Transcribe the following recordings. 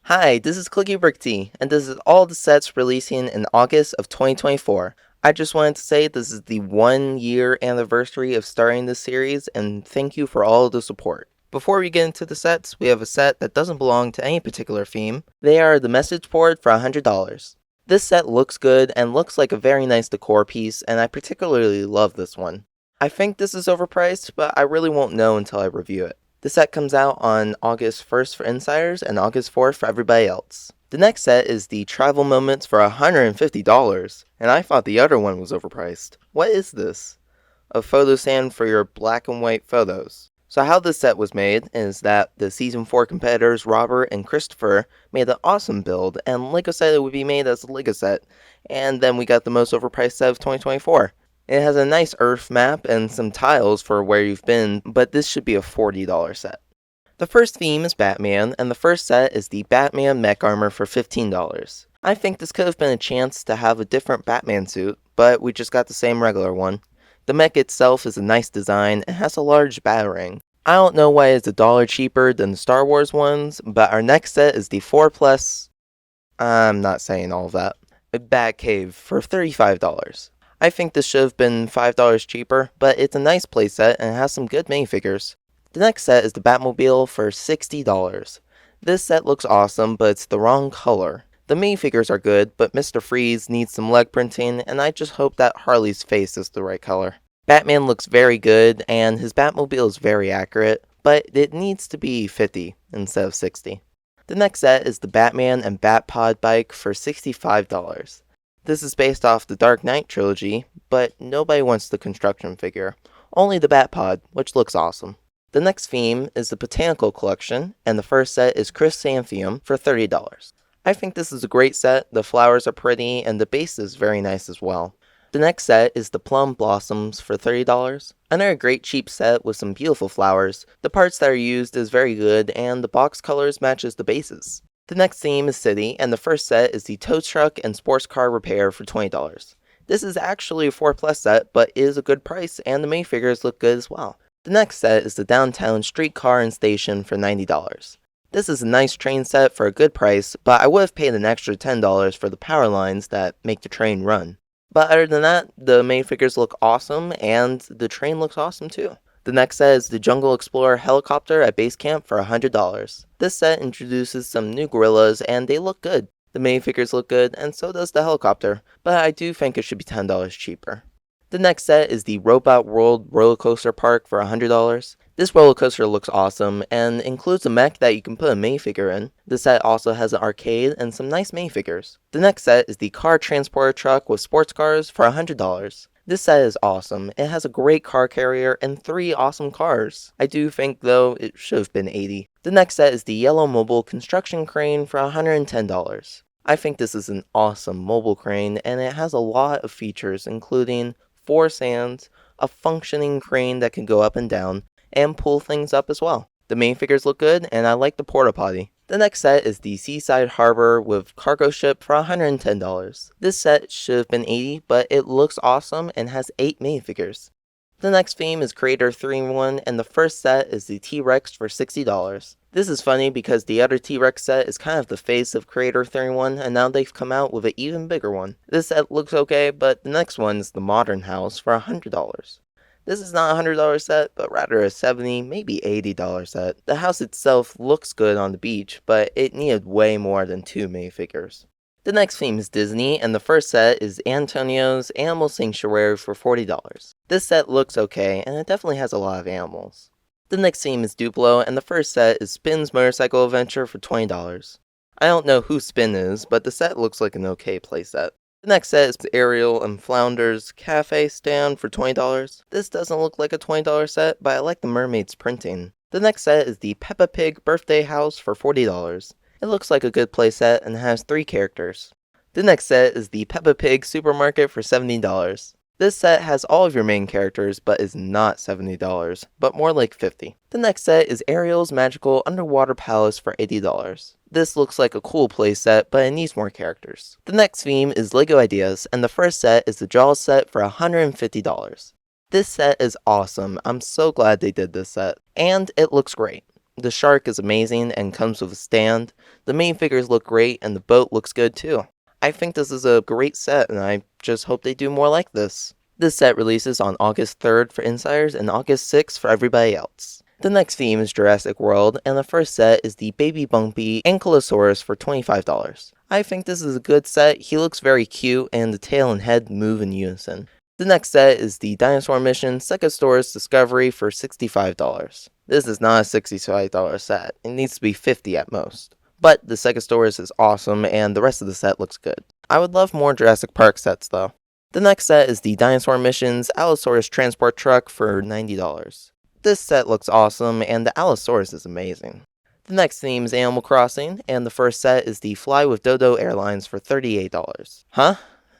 Hi, this is Clicky Brick T, and this is all the sets releasing in August of 2024. I just wanted to say this is the 1 year anniversary of starting this series, and thank you for all of the support. Before we get into the sets, we have a set that doesn't belong to any particular theme. They are the message board for $100. This set looks good and looks like a very nice decor piece, and I particularly love this one. I think this is overpriced, but I really won't know until I review it. The set comes out on August 1st for insiders and August 4th for everybody else. The next set is the Travel Moments for $150, and I thought the other one was overpriced. What is this? A photo stand for your black and white photos. So how this set was made is that the Season 4 competitors Robert and Christopher made an awesome build, and LEGO said it would be made as a LEGO set, and then we got the most overpriced set of 2024. It has a nice Earth map and some tiles for where you've been, but this should be a $40 set. The first theme is Batman, and the first set is the Batman mech armor for $15. I think this could have been a chance to have a different Batman suit, but we just got the same regular one. The mech itself is a nice design and has a large batarang. I don't know why it's $1 cheaper than the Star Wars ones, but our next set is the 4+, I'm not saying all of that, a Batcave for $35. I think this should have been $5 cheaper, but it's a nice playset and it has some good minifigures. The next set is the Batmobile for $60. This set looks awesome, but it's the wrong color. The minifigures are good, but Mr. Freeze needs some leg printing, and I just hope that Harley's face is the right color. Batman looks very good, and his Batmobile is very accurate, but it needs to be 50 instead of 60. The next set is the Batman and Batpod bike for $65. This is based off the Dark Knight trilogy, but nobody wants the construction figure. Only the Batpod, which looks awesome. The next theme is the Botanical collection, and the first set is Chrysanthemum for $30. I think this is a great set, the flowers are pretty, and the base is very nice as well. The next set is the Plum Blossoms for $30. Another great cheap set with some beautiful flowers. The parts that are used is very good, and the box colors matches the bases. The next theme is City, and the first set is the Tow Truck and Sports Car Repair for $20. This is actually a 4+ set, but is a good price, and the minifigures look good as well. The next set is the Downtown Streetcar and Station for $90. This is a nice train set for a good price, but I would have paid an extra $10 for the power lines that make the train run. But other than that, the minifigures look awesome, and the train looks awesome too. The next set is the Jungle Explorer helicopter at base camp for $100. This set introduces some new gorillas and they look good. The minifigures look good and so does the helicopter, but I do think it should be $10 cheaper. The next set is the Robot World Roller Coaster Park for $100. This roller coaster looks awesome and includes a mech that you can put a minifigure in. The set also has an arcade and some nice minifigures. The next set is the Car Transporter Truck with sports cars for $100. This set is awesome. It has a great car carrier and 3 awesome cars. I do think, though, it should have been $80. The next set is the Yellow Mobile Construction Crane for $110. I think this is an awesome mobile crane, and it has a lot of features, including 4 stands, a functioning crane that can go up and down, and pull things up as well. The minifigures look good, and I like the porta potty. The next set is the Seaside Harbor with cargo ship for $110. This set should have been $80, but it looks awesome and has 8 minifigures. The next theme is Creator 3-in-1, and the first set is the T-Rex for $60. This is funny because the other T-Rex set is kind of the face of Creator 3-in-1, and now they've come out with an even bigger one. This set looks okay, but the next one is the Modern House for $100. This is not a $100 set, but rather a $70, maybe $80 set. The house itself looks good on the beach, but it needed way more than 2 minifigures. The next theme is Disney, and the first set is Antonio's Animal Sanctuary for $40. This set looks okay, and it definitely has a lot of animals. The next theme is Duplo, and the first set is Spin's Motorcycle Adventure for $20. I don't know who Spin is, but the set looks like an okay playset. The next set is Ariel and Flounder's Cafe Stand for $20. This doesn't look like a $20 set, but I like the mermaid's printing. The next set is the Peppa Pig Birthday House for $40. It looks like a good playset and has 3 characters. The next set is the Peppa Pig Supermarket for $70. This set has all of your main characters, but is not $70, but more like $50. The next set is Ariel's Magical Underwater Palace for $80. This looks like a cool playset, but it needs more characters. The next theme is LEGO Ideas, and the first set is the Jaws set for $150. This set is awesome. I'm so glad they did this set, and it looks great. The shark is amazing and comes with a stand. The main figures look great and the boat looks good too. I think this is a great set and I just hope they do more like this. This set releases on August 3rd for insiders and August 6th for everybody else. The next theme is Jurassic World, and the first set is the Baby Bumpy Ankylosaurus for $25. I think this is a good set. He looks very cute and the tail and head move in unison. The next set is the Dinosaur Mission Stegosaurus Discovery for $65. This is not a $65 set. It needs to be $50 at most. But the Stegosaurus is awesome and the rest of the set looks good. I would love more Jurassic Park sets though. The next set is the Dinosaur Missions Allosaurus Transport Truck for $90. This set looks awesome and the Allosaurus is amazing. The next theme is Animal Crossing, and the first set is the Fly with Dodo Airlines for $38. Huh?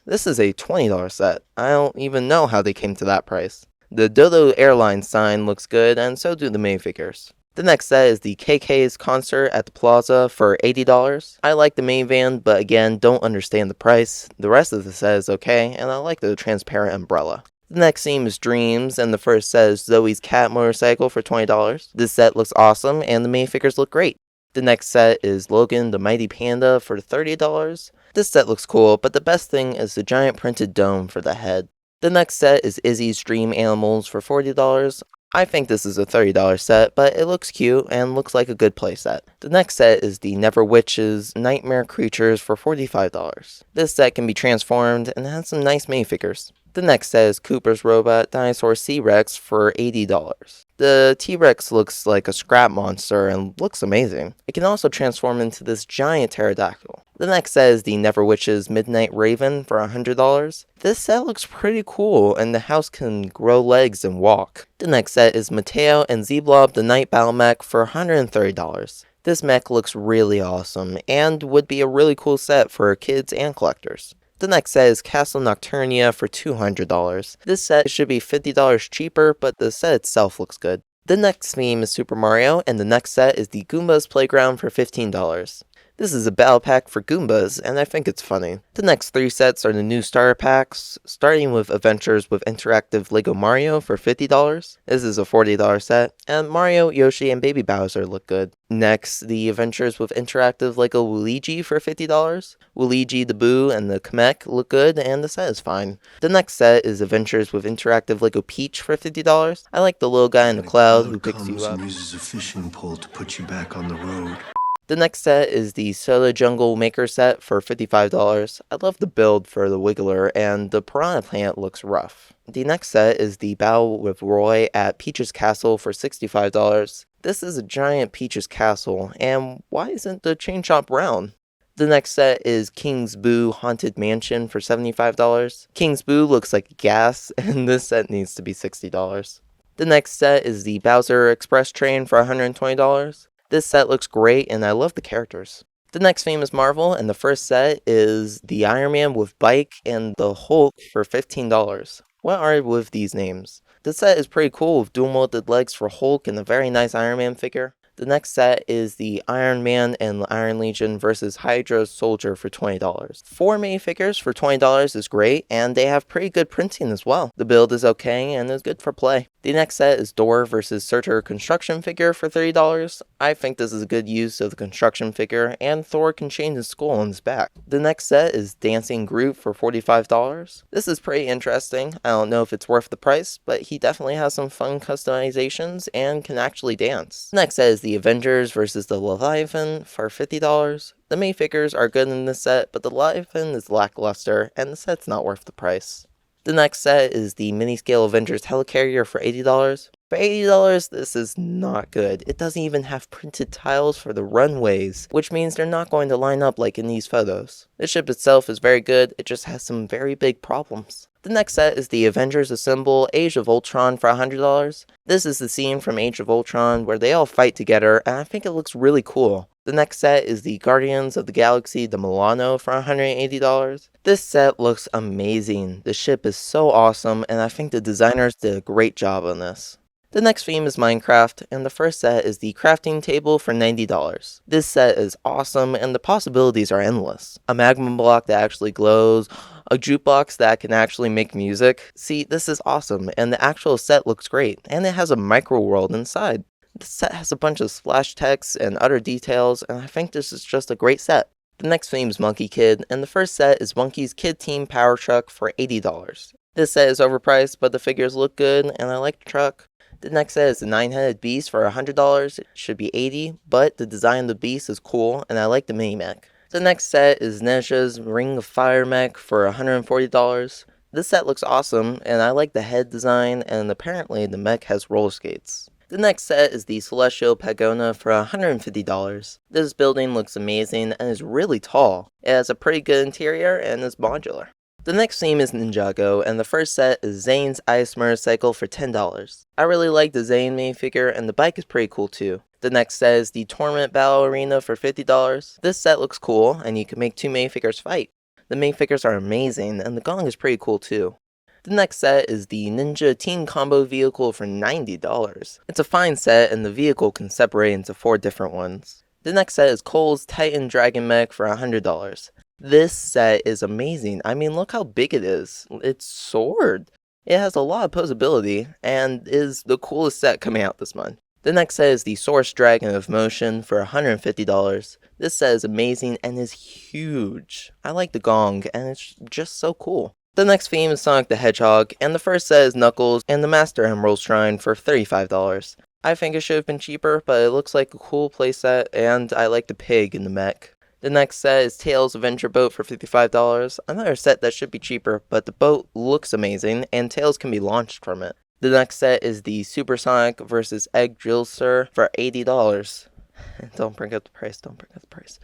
This is a $20 set. I don't even know how they came to that price. The Dodo Airlines sign looks good, and so do the minifigures. The next set is the KK's Concert at the Plaza for $80. I like the minivan, but again, don't understand the price. The rest of the set is okay, and I like the transparent umbrella. The next theme is Dreamzzz, and the first set is Zoe's Cat Motorcycle for $20. This set looks awesome, and the minifigures look great. The next set is Logan the Mighty Panda for $30. This set looks cool, but the best thing is the giant printed dome for the head. The next set is Izzy's Dream Animals for $40. I think this is a $30 set, but it looks cute and looks like a good playset. The next set is the Never Witches Nightmare Creatures for $45. This set can be transformed and has some nice minifigures. The next set is Cooper's Robot Dinosaur C-Rex for $80. The T-Rex looks like a scrap monster and looks amazing. It can also transform into this giant pterodactyl. The next set is the Never Witches Midnight Raven for $100. This set looks pretty cool and the house can grow legs and walk. The next set is Mateo and Z-Blob the Night Battle Mech for $130. This mech looks really awesome and would be a really cool set for kids and collectors. The next set is Castle Nocturnia for $200. This set should be $50 cheaper, but the set itself looks good. The next theme is Super Mario, and the next set is the Goombas Playground for $15. This is a battle pack for Goombas, and I think it's funny. The next three sets are the new starter packs, starting with Adventures with Interactive Lego Mario for $50. This is a $40 set, and Mario, Yoshi, and Baby Bowser look good. Next, the Adventures with Interactive Lego Luigi for $50. Luigi, the Boo, and the Kamek look good, and the set is fine. The next set is Adventures with Interactive Lego Peach for $50. I like the little guy in the cloud who picks you up. Uses a fishing pole to put you back on the road. The next set is the Soda Jungle Maker set for $55. I love the build for the Wiggler, and the Piranha Plant looks rough. The next set is the Battle with Roy at Peach's Castle for $65. This is a giant Peach's Castle, and why isn't the chain shop brown? The next set is King's Boo Haunted Mansion for $75. King's Boo looks like gas, and this set needs to be $60. The next set is the Bowser Express Train for $120. This set looks great, and I love the characters. The next theme is Marvel, and the first set is the Iron Man with Bike and the Hulk for $15. What are with these names? This set is pretty cool with dual molded legs for Hulk and a very nice Iron Man figure. The next set is the Iron Man and the Iron Legion versus Hydra Soldier for $20. 4 minifigures for $20 is great, and they have pretty good printing as well. The build is okay and is good for play. The next set is Thor versus Surtur construction figure for $30. I think this is a good use of the construction figure, and Thor can change his skull on his back. The next set is Dancing Groot for $45. This is pretty interesting. I don't know if it's worth the price, but he definitely has some fun customizations and can actually dance. The next set is the Avengers versus the Leviathan for $50. The minifigures are good in this set, but the Leviathan is lackluster, and the set's not worth the price. The next set is the Mini-Scale Avengers Helicarrier for $80. For $80, this is not good. It doesn't even have printed tiles for the runways, which means they're not going to line up like in these photos. The ship itself is very good, it just has some very big problems. The next set is the Avengers Assemble Age of Ultron for $100. This is the scene from Age of Ultron where they all fight together, and I think it looks really cool. The next set is the Guardians of the Galaxy the Milano for $180. This set looks amazing. The ship is so awesome, and I think the designers did a great job on this. The next theme is Minecraft, and the first set is the crafting table for $90. This set is awesome, and the possibilities are endless. A magma block that actually glows, a jukebox that can actually make music. See, this is awesome, and the actual set looks great, and it has a micro world inside. This set has a bunch of splash text and other details, and I think this is just a great set. The next theme is Monkie Kid, and the first set is Monkey's Kid Team Power Truck for $80. This set is overpriced, but the figures look good, and I like the truck. The next set is the 9-headed beast for $100. It should be $80, but the design of the beast is cool, and I like the mini mech. The next set is Ninjago's Ring of Fire mech for $140. This set looks awesome, and I like the head design, and apparently the mech has roller skates. The next set is the Celestial Pagona for $150. This building looks amazing and is really tall. It has a pretty good interior and is modular. The next theme is Ninjago, and the first set is Zane's Ice Motorcycle for $10. I really like the Zane minifigure, and the bike is pretty cool too. The next set is the Torment Battle Arena for $50. This set looks cool, and you can make 2 minifigures fight. The minifigures are amazing, and the gong is pretty cool too. The next set is the Ninja Team Combo Vehicle for $90. It's a fine set, and the vehicle can separate into 4 different ones. The next set is Cole's Titan Dragon Mech for $100. This set is amazing. I mean, look how big it is. It's soared. It has a lot of posability, and is the coolest set coming out this month. The next set is the Source Dragon of Motion for $150. This set is amazing and is huge. I like the gong, and it's just so cool. The next theme is Sonic the Hedgehog, and the first set is Knuckles and the Master Emerald Shrine for $35. I think it should have been cheaper, but it looks like a cool playset, and I like the pig in the mech. The next set is Tails Adventure Boat for $55. Another set that should be cheaper, but the boat looks amazing, and Tails can be launched from it. The next set is the Supersonic vs. Egg Drillster for $80. Don't bring up the price, don't bring up the price.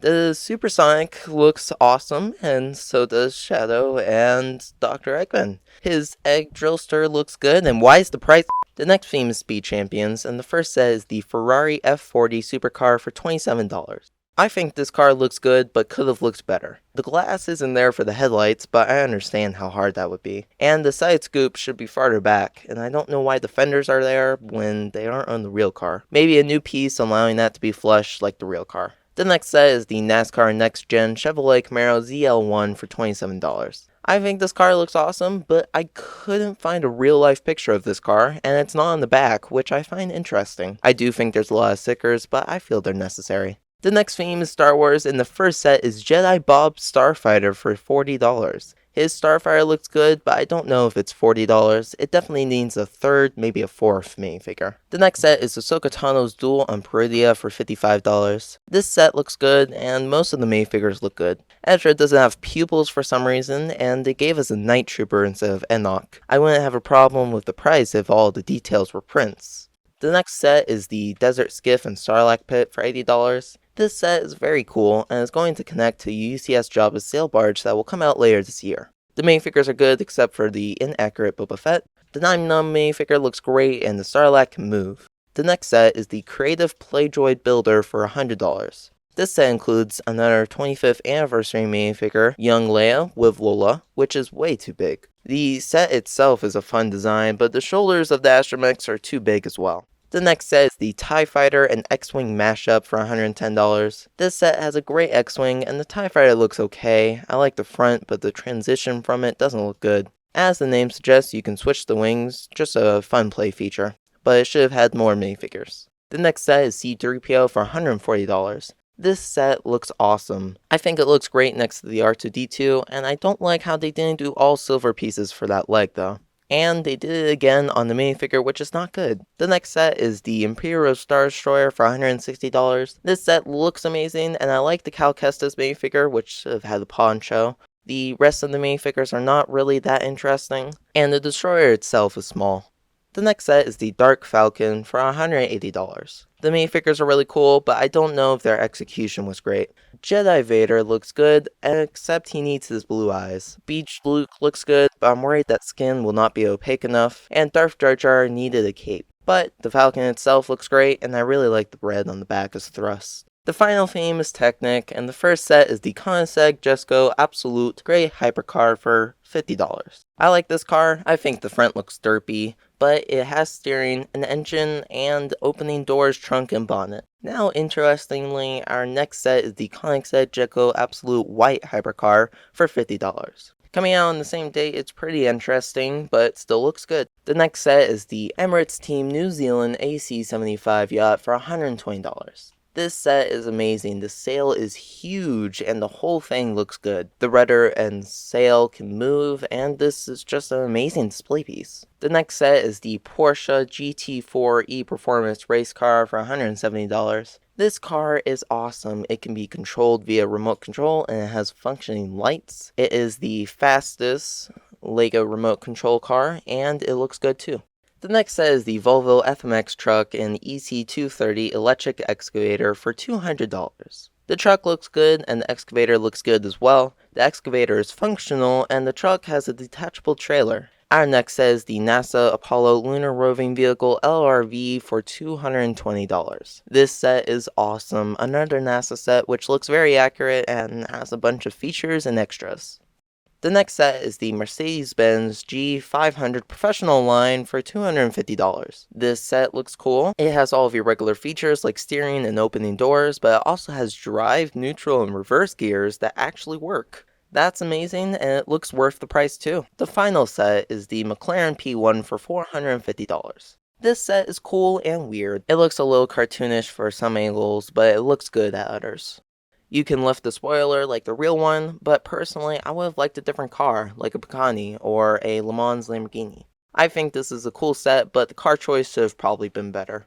The Supersonic looks awesome, and so does Shadow and Dr. Eggman. His Egg Drillster looks good, and why is the price? The next theme is Speed Champions, and the first set is the Ferrari F40 Supercar for $27. I think this car looks good, but could have looked better. The glass isn't there for the headlights, but I understand how hard that would be. And the side scoop should be farther back, and I don't know why the fenders are there when they aren't on the real car. Maybe a new piece allowing that to be flush like the real car. The next set is the NASCAR Next Gen Chevrolet Camaro ZL1 for $27. I think this car looks awesome, but I couldn't find a real life picture of this car, and it's not on the back, which I find interesting. I do think there's a lot of stickers, but I feel they're necessary. The next theme is Star Wars, and the first set is Jedi Bob Starfighter for $40. His Starfighter looks good, but I don't know if it's $40. It definitely needs a third, maybe a fourth minifigure. The next set is Ahsoka Tano's Duel on Peridia for $55. This set looks good, and most of the minifigures look good. Ezra doesn't have pupils for some reason, and they gave us a Night Trooper instead of Enoch. I wouldn't have a problem with the price if all the details were prints. The next set is the Desert Skiff and Sarlacc Pit for $80. This set is very cool, and is going to connect to UCS Jabba's sail barge that will come out later this year. The minifigures are good except for the inaccurate Boba Fett. The Nine Num minifigure looks great, and the Sarlacc can move. The next set is the Creative Playdroid Builder for $100. This set includes another 25th anniversary minifigure, Young Leia with Lola, which is way too big. The set itself is a fun design, but the shoulders of the astromechs are too big as well. The next set is the TIE Fighter and X-Wing mashup for $110. This set has a great X-Wing, and the TIE Fighter looks okay. I like the front, but the transition from it doesn't look good. As the name suggests, you can switch the wings, just a fun play feature, but it should have had more minifigures. The next set is C-3PO for $140. This set looks awesome. I think it looks great next to the R2-D2, and I don't like how they didn't do all silver pieces for that leg though. And they did it again on the minifigure, which is not good. The next set is the Imperial Star Destroyer for $160. This set looks amazing, and I like the Cal Kestis minifigure, which should have had a poncho. The rest of the minifigures are not really that interesting, and the Destroyer itself is small. The next set is the Dark Falcon for $180. The minifigures are really cool, but I don't know if their execution was great. Jedi Vader looks good, except he needs his blue eyes. Beach Luke looks good, but I'm worried that skin will not be opaque enough, and Darth Jar Jar needed a cape. But the Falcon itself looks great, and I really like the red on the back as thrust. The final theme is Technic, and the first set is the Koenigsegg Jesko Absolute Grey Hypercar for $50. I like this car. I think the front looks derpy, but it has steering, an engine, and opening doors, trunk, and bonnet. Now, interestingly, our next set is the Koenigsegg Jesko Absolute White Hypercar for $50. Coming out on the same date, it's pretty interesting, but still looks good. The next set is the Emirates Team New Zealand AC-75 yacht for $120. This set is amazing. The sail is huge and the whole thing looks good. The rudder and sail can move, and this is just an amazing display piece. The next set is the Porsche GT4 E-Performance race car for $170. This car is awesome. It can be controlled via remote control and it has functioning lights. It is the fastest Lego remote control car and it looks good too. The next set is the Volvo FMX truck and EC230 electric excavator for $200. The truck looks good and the excavator looks good as well. The excavator is functional and the truck has a detachable trailer. Our next set is the NASA Apollo Lunar Roving Vehicle LRV for $220. This set is awesome. Another NASA set which looks very accurate and has a bunch of features and extras. The next set is the Mercedes-Benz G500 Professional line for $250. This set looks cool. It has all of your regular features like steering and opening doors, but it also has drive, neutral, and reverse gears that actually work. That's amazing, and it looks worth the price too. The final set is the McLaren P1 for $450. This set is cool and weird. It looks a little cartoonish for some angles, but it looks good at others. You can lift the spoiler like the real one, but personally I would have liked a different car, like a Pagani or a Le Mans Lamborghini. I think this is a cool set, but the car choice should have probably been better.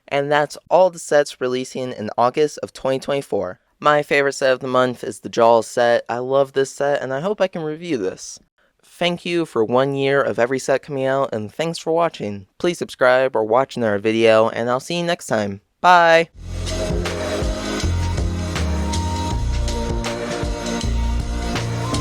And that's all the sets releasing in August of 2024. My favorite set of the month is the Jaws set. I love this set and I hope I can review this. Thank you for 1 year of every set coming out, and thanks for watching. Please subscribe or watch another video, and I'll see you next time. Bye!